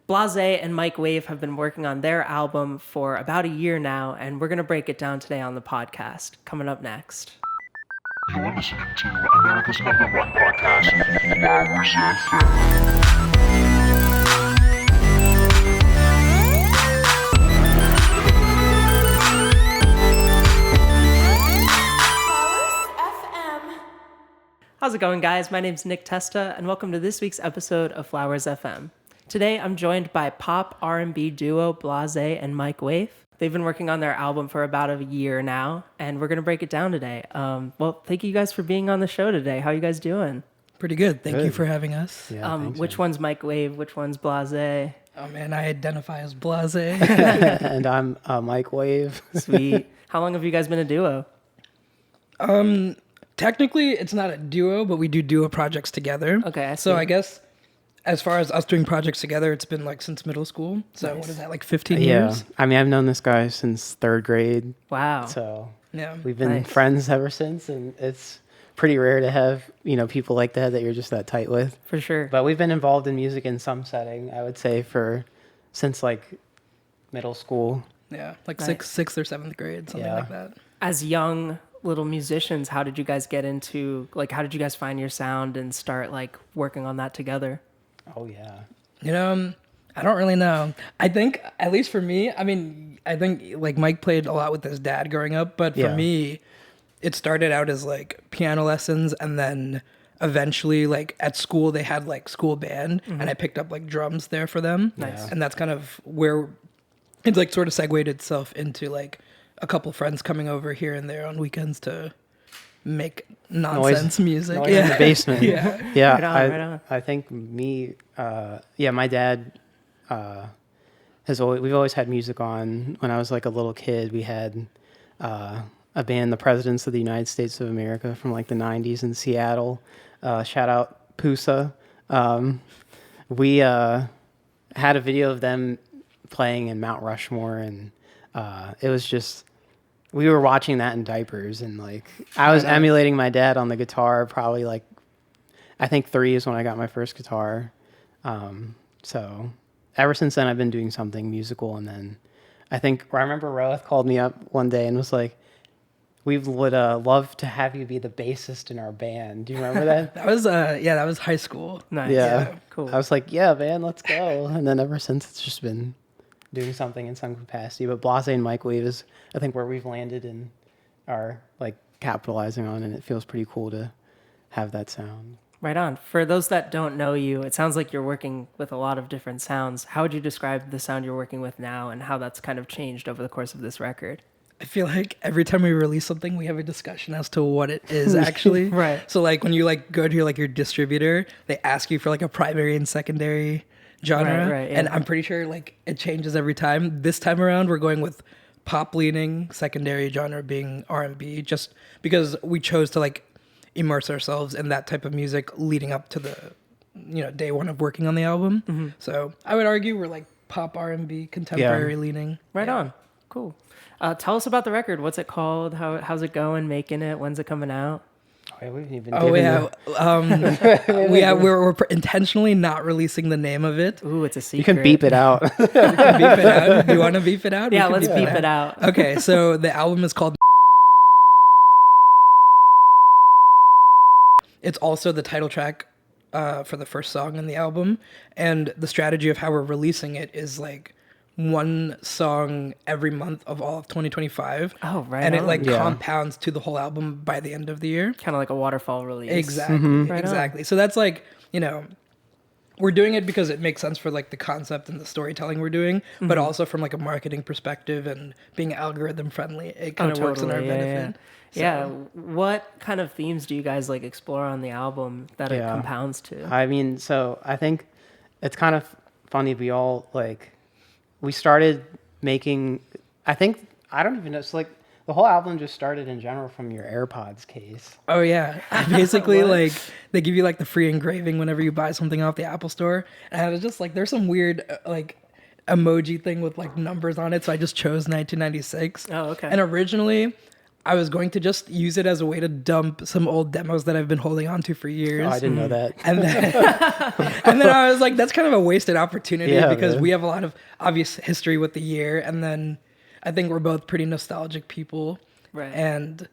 Blasé and Mikewave have been working on their album for about a year now, and we're going to break it down today on the podcast. Coming up next. You're listening to America's #1 podcast, Flowerz FM. How's it going, guys? My name's Nick Testa, and welcome to this week's episode of Flowerz FM. Today, I'm joined by pop R&B duo Blasé and Mikewave. They've been working on their album for about a year now, and we're going to break it down today. Well, thank you guys for being on the show today. How are you guys doing? Pretty good. Thank you for having us. Yeah, Which one's Mikewave? Which one's Blasé? Oh, man, I identify as Blasé. And I'm Mikewave. Sweet. How long have you guys been a duo? Technically, it's not a duo, but we do duo projects together. Okay, I see. So I guess as far as us doing projects together, it's been like since middle school. So Nice. what is that, like 15 Yeah, years? I mean, I've known this guy since 3rd grade, Wow. so Yeah. we've been Nice. friends ever since, and it's pretty rare to have, people like that you're just that tight with. For sure. But we've been involved in music in some setting, I would say, since like middle school. Yeah. Like Nice. sixth or 7th grade, something Yeah. like that. As young little musicians, how did you guys get into, how did you guys find your sound and start, working on that together? Oh, yeah. I don't really know. I think, at least for me, I think like Mike played a lot with his dad growing up, but for Yeah. me, it started out as like piano lessons, and then eventually at school they had school band, and I picked up drums there for them. Nice. And that's kind of where it sort of segued itself into a couple friends coming over here and there on weekends to make nonsense music. Noise in the basement. Yeah. Yeah, Right on. I think my dad we've always had music on. When I was like a little kid, we had a band, the Presidents of the United States of America, from the 90s in Seattle. Shout out Pusa. We had a video of them playing in Mount Rushmore, and it was just, we were watching that in diapers, and I was emulating my dad on the guitar. Probably I think 3 is when I got my first guitar. So ever since then, I've been doing something musical. And then I remember Roeth called me up one day and was like, "We would love to have you be the bassist in our band." Do you remember that? That was high school. Nice. Yeah. Cool. I was like, "Yeah, man, let's go." And then ever since, it's just been doing something in some capacity. But Blasé and Mikewave is, I think, where we've landed and are capitalizing on, and it feels pretty cool to have that sound. Right on. For those that don't know you, it sounds like you're working with a lot of different sounds. How would you describe the sound you're working with now and how that's kind of changed over the course of this record? I feel like every time we release something, we have a discussion as to what it is actually. Right. So when you go to your distributor, they ask you for a primary and secondary genre. Right, yeah. And I'm pretty sure it changes every time. This time around, we're going with pop leaning, secondary genre being R&B, just because we chose to immerse ourselves in that type of music leading up to the day one of working on the album. Mm-hmm. So I would argue we're pop R&B, contemporary leaning. Right on. Cool. Tell us about the record. What's it called? How's it going? Making it? When's it coming out? Oh, we haven't even We're intentionally not releasing the name of it. Ooh, it's a secret. You can beep it out. We can beep it out. Do you want to beep it out? Yeah, We can let's beep it out. Okay, so the album is called. It's also the title track for the first song in the album, and the strategy of how we're releasing it is one song every month of all of 2025. Oh, right And on. it Yeah. compounds to the whole album by the end of the year. Kind of like a waterfall release. Exactly. Right Exactly. So that's we're doing it because it makes sense for the concept and the storytelling we're doing, but also from a marketing perspective and being algorithm friendly, it kind of works in our totally. benefit. Yeah. What kind of themes do you guys explore on the album that it compounds to? I mean, so I think it's kind of funny. We all we started making, I don't even know. It's the whole album just started in general from your AirPods case. Oh yeah, basically they give you the free engraving whenever you buy something off the Apple Store, and I was just there's some weird emoji thing with numbers on it, so I just chose 1996. Oh, okay. And originally, I was going to just use it as a way to dump some old demos that I've been holding on to for years. Oh, I didn't know that. And then I was like, that's kind of a wasted opportunity because man. we have a lot of obvious history with the year. And then I think we're both pretty nostalgic people. Right. And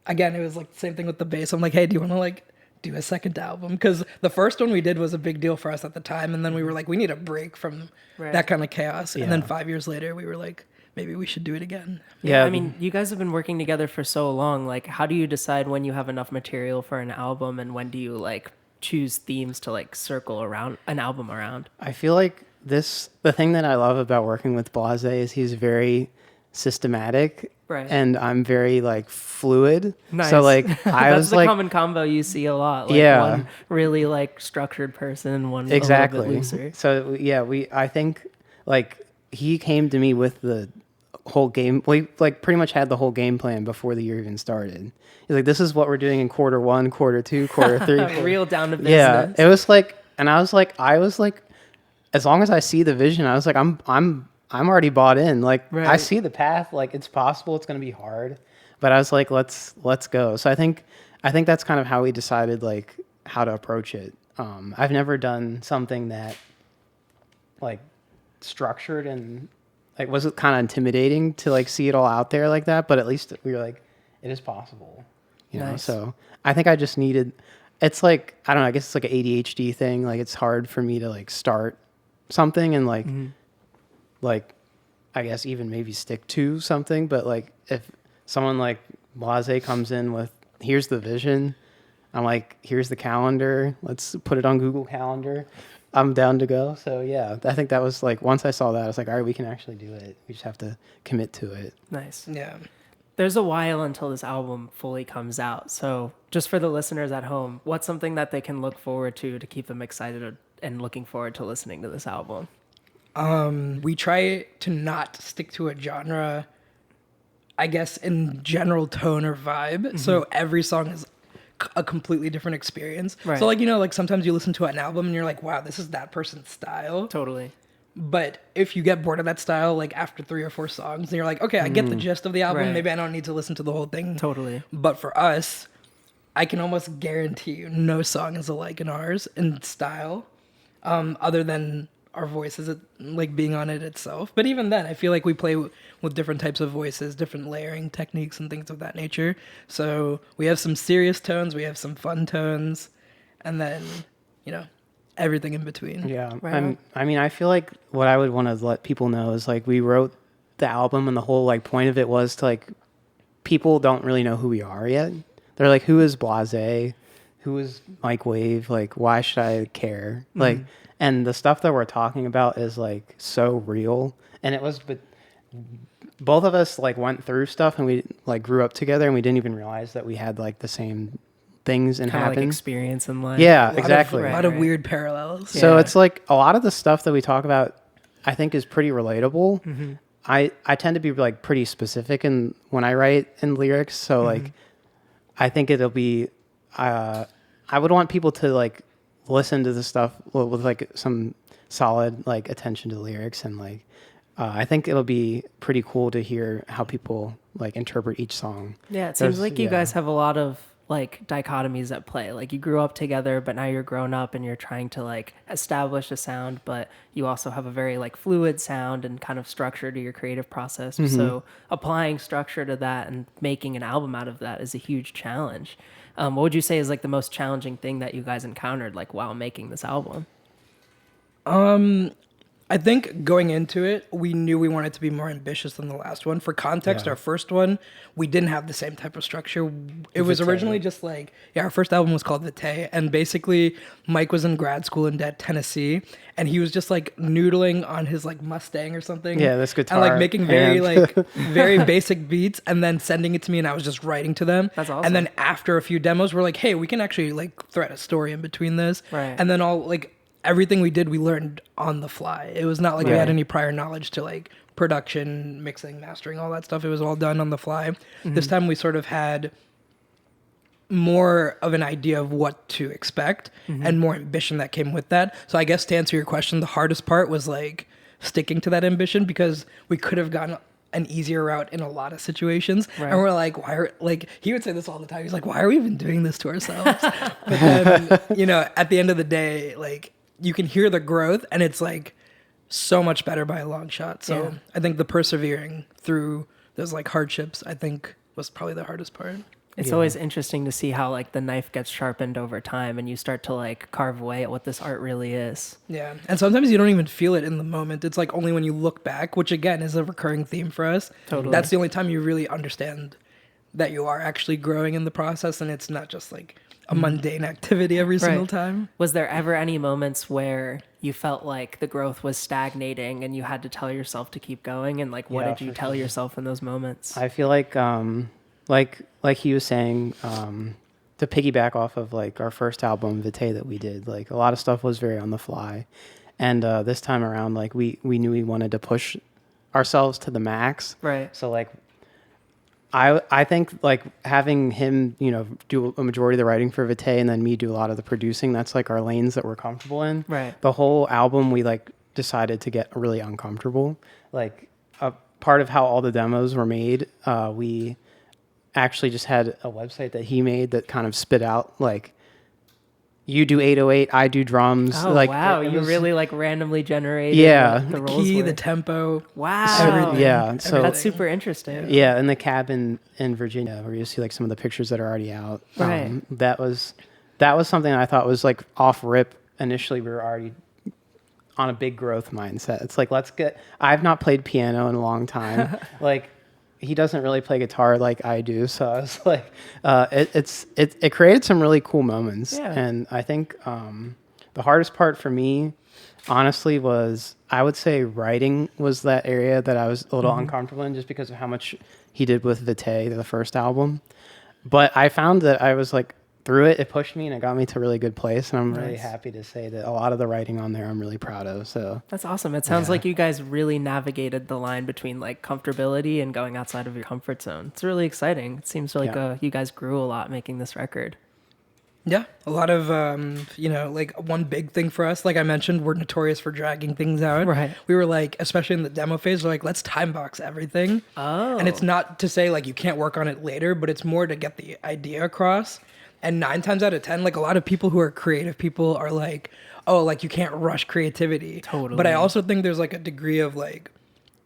again, it was like the same thing with the bass. I'm like, hey, do you want to like do a second album? Because the first one we did was a big deal for us at the time. And then we were like, we need a break from that kind of chaos. And then 5 years later, we were like, maybe we should do it again. Yeah, I mean, you guys have been working together for so long. Like, how do you decide when you have enough material for an album, and when do you like choose themes to like circle around an album around? I feel like the thing that I love about working with Blasé is he's very systematic, Right. and I'm very like fluid. Nice. So like I That's was the like, common combo you see a lot. Like Yeah. one really like structured person and one a little exactly. bit looser. So yeah, I think like he came to me with the whole game. We like pretty much had the whole game plan before the year even started. He's like, this is what we're doing in quarter 1, quarter 2, quarter 3. Real down to business. Yeah, it was like, and I was like, as long as I see the vision, I was like, I'm already bought in. Like I Right. see the path. Like it's possible. It's going to be hard, but I was like, let's go. So I think that's kind of how we decided like how to approach it. I've never done something that like structured and like was it kind of intimidating to like see it all out there like that, but at least we were like, it is possible, you know? Nice. So I think I just needed, it's like, I don't know, I guess it's like an ADHD thing. Like it's hard for me to like start something and like, like, I guess even maybe stick to something, but like if someone like Blasé comes in with, here's the vision, I'm like, here's the calendar, let's put it on Google Calendar, I'm down to go. So yeah, I think that was like, once I saw that, I was like, all right, we can actually do it. We just have to commit to it. Nice. Yeah. There's a while until this album fully comes out. So just for the listeners at home, what's something that they can look forward to keep them excited and looking forward to listening to this album? We try to not stick to a genre, I guess, in general tone or vibe. So every song is a completely different experience. Right. So like, you know, like sometimes you listen to an album and you're like, wow, this is that person's style. Totally. But if you get bored of that style, like after 3 or 4 songs, then you're like, okay, I get the gist of the album. Right. Maybe I don't need to listen to the whole thing. Totally. But for us, I can almost guarantee you no song is alike in ours in style, other than our voices like being on it itself. But even then, I feel like we play with different types of voices, different layering techniques and things of that nature. So we have some serious tones, we have some fun tones, and then, you know, everything in between. Yeah. Right on. I mean, I feel like what I would want to let people know is like we wrote the album and the whole like point of it was to like, people don't really know who we are yet. They're like, who is Blasé? Who is mikewave? Like, why should I care? Like, and the stuff that we're talking about is like so real. And it was, but both of us like went through stuff and we like grew up together and we didn't even realize that we had like the same things and Kind of like happened. experience in life. Yeah, A lot exactly. Of, a lot of weird parallels. So Yeah. it's like a lot of the stuff that we talk about, I think is pretty relatable. I tend to be like pretty specific in when I write in lyrics. So like, I think it'll be, I would want people to like listen to the stuff with like some solid like attention to the lyrics and like, I think it'll be pretty cool to hear how people like interpret each song. Yeah, it seems There's- like you yeah. guys have a lot of like dichotomies at play. Like you grew up together, but now you're grown up and you're trying to like establish a sound, but you also have a very like fluid sound and kind of structure to your creative process. So applying structure to that and making an album out of that is a huge challenge. What would you say is like the most challenging thing that you guys encountered like while making this album? I think going into it, we knew we wanted to be more ambitious than the last one. For context, Yeah. our first one, we didn't have the same type of structure. It was Vitae. originally just like, our first album was called Vitae, and basically Mike was in grad school in Tennessee, and he was just like noodling on his like Mustang or something. Yeah, this And like guitar making very hand. like very basic beats and then sending it to me and I was just writing to them. That's awesome. And then after a few demos, we're like, hey, we can actually like thread a story in between this. Right. And then all like, everything we did, we learned on the fly. It was not like we Right. had any prior knowledge to like production, mixing, mastering, all that stuff. It was all done on the fly. This time we sort of had more of an idea of what to expect and more ambition that came with that. So I guess to answer your question, the hardest part was like sticking to that ambition because we could have gone an easier route in a lot of situations. Right. And we're like, why are, like, he would say this all the time. He's like, why are we even doing this to ourselves? But then, you know, at the end of the day, like, you can hear the growth, and it's like so much better by a long shot. So Yeah. I think the persevering through those like hardships, I think, was probably the hardest part. It's always interesting to see how like the knife gets sharpened over time and you start to like carve away at what this art really is. Yeah. And sometimes you don't even feel it in the moment. It's like only when you look back, which again is a recurring theme for us. Totally. That's the only time you really understand that you are actually growing in the process, and it's not just like a mundane activity every single Right. time. Was there ever any moments where you felt like the growth was stagnating and you had to tell yourself to keep going? And like, what Yeah, did you for tell sure. yourself in those moments? I feel like he was saying, to piggyback off of like our first album, Vitae, that we did, like a lot of stuff was very on the fly. And this time around, like we knew we wanted to push ourselves to the max. Right. So like, I think like having him, you know, do a majority of the writing for Vitae and then me do a lot of the producing, that's like our lanes that we're comfortable in. Right. The whole album, we like decided to get really uncomfortable. Like a part of how all the demos were made, we actually just had a website that he made that kind of spit out like, you do 808, I do drums. Oh, like, wow. it You was- really like randomly generated Yeah. what the The roles key, were. the tempo. Wow. everything. Yeah, so- That's super interesting. Yeah, in the cabin in Virginia, where you see like some of the pictures that are already out. Right. That was something I thought was like off rip. Initially, we were already on a big growth mindset. It's like, I've not played piano in a long time. Like, he doesn't really play guitar like I do, so I was like, it created some really cool moments. Yeah. And I think the hardest part for me, honestly, was, I would say, writing was that area that I was a little uncomfortable in, just because of how much he did with Vitae, the first album. But I found that I was like, through it, it pushed me and it got me to a really good place. And I'm really Nice. happy to say that a lot of the writing on there I'm really proud of. So That's awesome. It sounds like you guys really navigated the line between like comfortability and going outside of your comfort zone. It's really exciting. It seems like Yeah. you guys grew a lot making this record. Yeah, a lot of, you know, like one big thing for us, like I mentioned, we're notorious for dragging things out. Right. We were like, especially in the demo phase, we're like, let's time box everything. Oh. And it's not to say like you can't work on it later, but it's more to get the idea across. And 9 times out of 10, like a lot of people who are creative people are like, oh, like you can't rush creativity. Totally. But I also think there's like a degree of like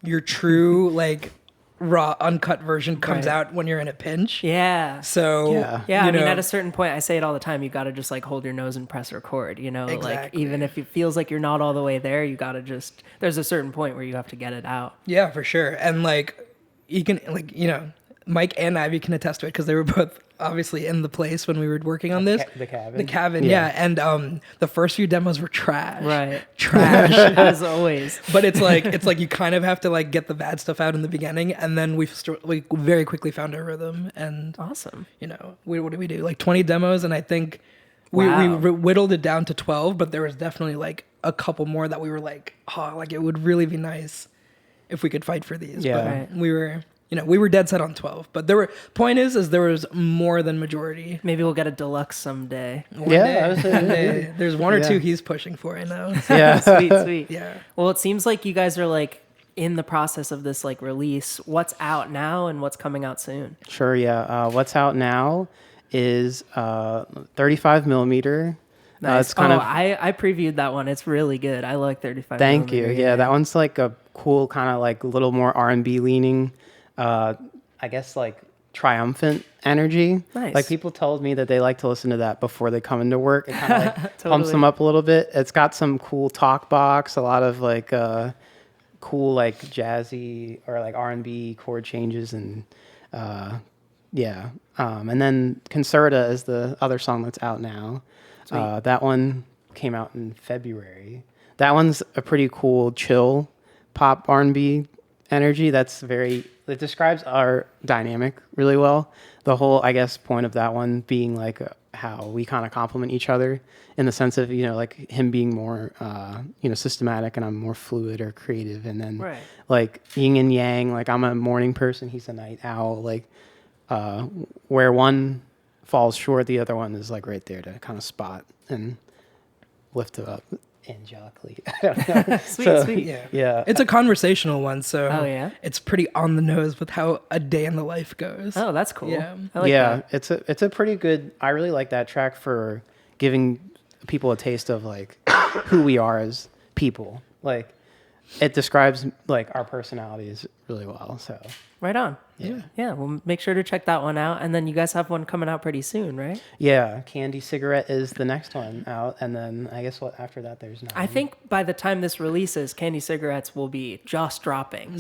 your true like raw uncut version comes Right. out when you're in a pinch. Yeah. So Yeah. Yeah, I you mean, know, at a certain point, I say it all the time. You got to just like hold your nose and press record. You know, like Exactly. even if it feels like you're not all the way there, you got to just. There's a certain point where you have to get it out. yeah, for sure. And like you can like, you know, Mike and Ivy can attest to it because they were both obviously in the place when we were working on this. the cabin. The cabin, yeah. And the first few demos were trash. Right. Trash. As always. But it's like you kind of have to like get the bad stuff out in the beginning, and then we very quickly found our rhythm. And Awesome. you know, what did we do? Like 20 demos, and I think we Wow. whittled it down to 12. But there was definitely like a couple more that we were like, oh, like it would really be nice if we could fight for these. Yeah. But Right. we were dead set on 12. But point is there was more than majority. Maybe we'll get a deluxe someday. One Yeah, day, I was- one day. There's one or Yeah. two he's pushing for, I know. Yeah. Sweet, sweet. Yeah. Well, it seems like you guys are like in the process of this like release. What's out now and what's coming out soon? Sure, yeah. What's out now is 35 millimeter. Nice. It's kind of I previewed that one. It's really good. I like 35. thank you. millimeter, Yeah, that one's like a cool kind of like a little more R&B leaning. I guess like triumphant energy. Nice. Like people told me that they like to listen to that before they come into work. It kind of like pumps Totally. them up a little bit. It's got some cool talk box, a lot of like cool like jazzy or like R&B chord changes and yeah. And then Concerta is the other song that's out now. That one came out in February. That one's a pretty cool, chill pop R&B energy. It describes our dynamic really well. The whole, I guess, point of that one being like how we kind of complement each other in the sense of, you know, like him being more, systematic and I'm more fluid or creative. And then Right. like yin and yang, like I'm a morning person, he's a night owl. Like where one falls short, the other one is like right there to kind of spot and lift it up. angelically. I don't know. Sweet. Yeah. It's a conversational one, so Oh, yeah? it's pretty on the nose with how a day in the life goes. Oh, that's cool. Yeah. I like that. it's a pretty good. I really like that track for giving people a taste of like who we are as people. Like it describes like our personalities really well. So Right on. Yeah. Yeah, well, make sure to check that one out. And then you guys have one coming out pretty soon, right? yeah, Candy Cigarette is the next one out, and then I guess what after that there's 9. I think by the time this releases, Candy Cigarettes will be just dropping.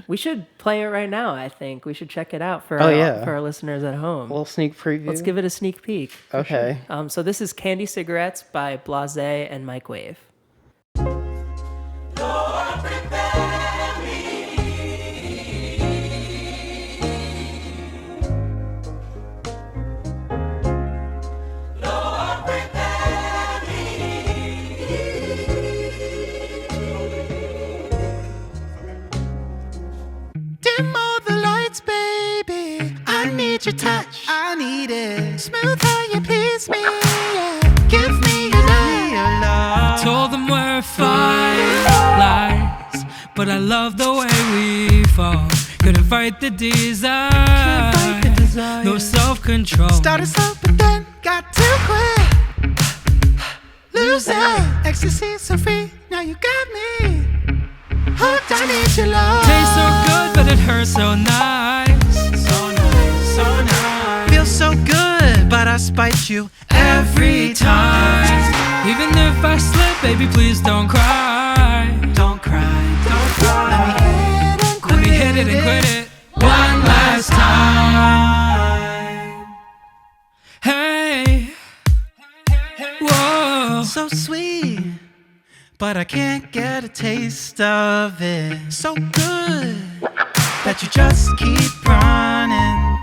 We should play it right now, I think. We should check it out for our listeners at home. a little sneak preview. Let's give it a sneak peek. Okay. So this is Candy Cigarettes by Blasé and Mikewave. Dim all the lights, baby. I need your touch. I need it. Smooth how you please me. Yeah. Give me your love. Told them we're fine lies, but I love the way we fall. Couldn't fight the desire. No self-control. Started slow, but then got too quick. Lose it. Ecstasy so free. Now you got me. Hooked, I need your love. Tastes so good, but it hurts so nice. So nice, so nice. Feels so good, but I spite you every time. Even if I slip, baby, please don't cry. Don't cry, don't cry. Let me hit it and quit it one last time. Hey, whoa. So sweet, but I can't get a taste of it. So good that you just keep running.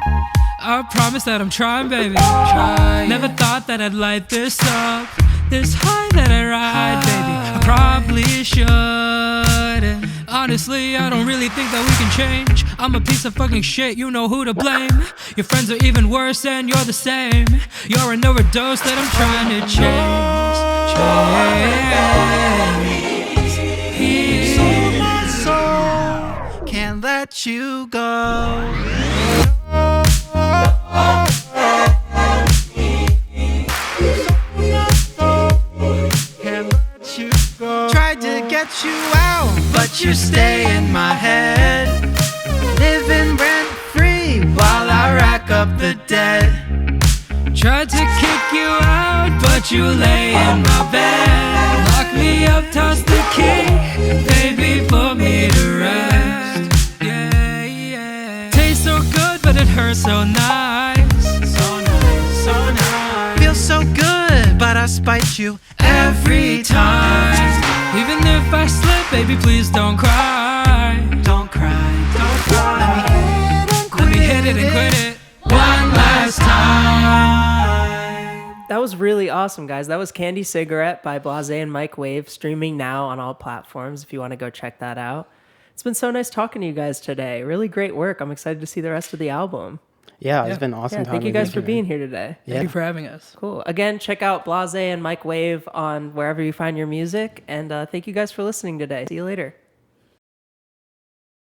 I promise that I'm trying, baby. Never thought that I'd light this up. This high that I ride, baby, I probably shouldn't. Honestly, I don't really think that we can change. I'm a piece of fucking shit, you know who to blame. Your friends are even worse and you're the same. You're an overdose that I'm trying to change. So my soul can't let you go. Tried to get you out, but you stay in my head. Living rent free while I rack up the debt. Tried to kick you out, but you lay in my bed. Lock me up, toss the key, baby, put me to rest. Yeah, yeah. Tastes so good, but it hurts so nice. So nice, so nice. Feels so good, but I spite you every time. Even if I slip, baby, please don't cry. Don't cry, don't cry. Let me hit it and quit it one last time. That was really awesome, guys. That was Candy Cigarette by Blasé and Mikewave, streaming now on all platforms if you want to go check that out. It's been so nice talking to you guys today. Really great work. I'm excited to see the rest of the album. Yeah, it's been awesome. Thank you guys for being here today. Thank you for having us. Cool. Again, check out Blasé and Mikewave on wherever you find your music. And thank you guys for listening today. See you later.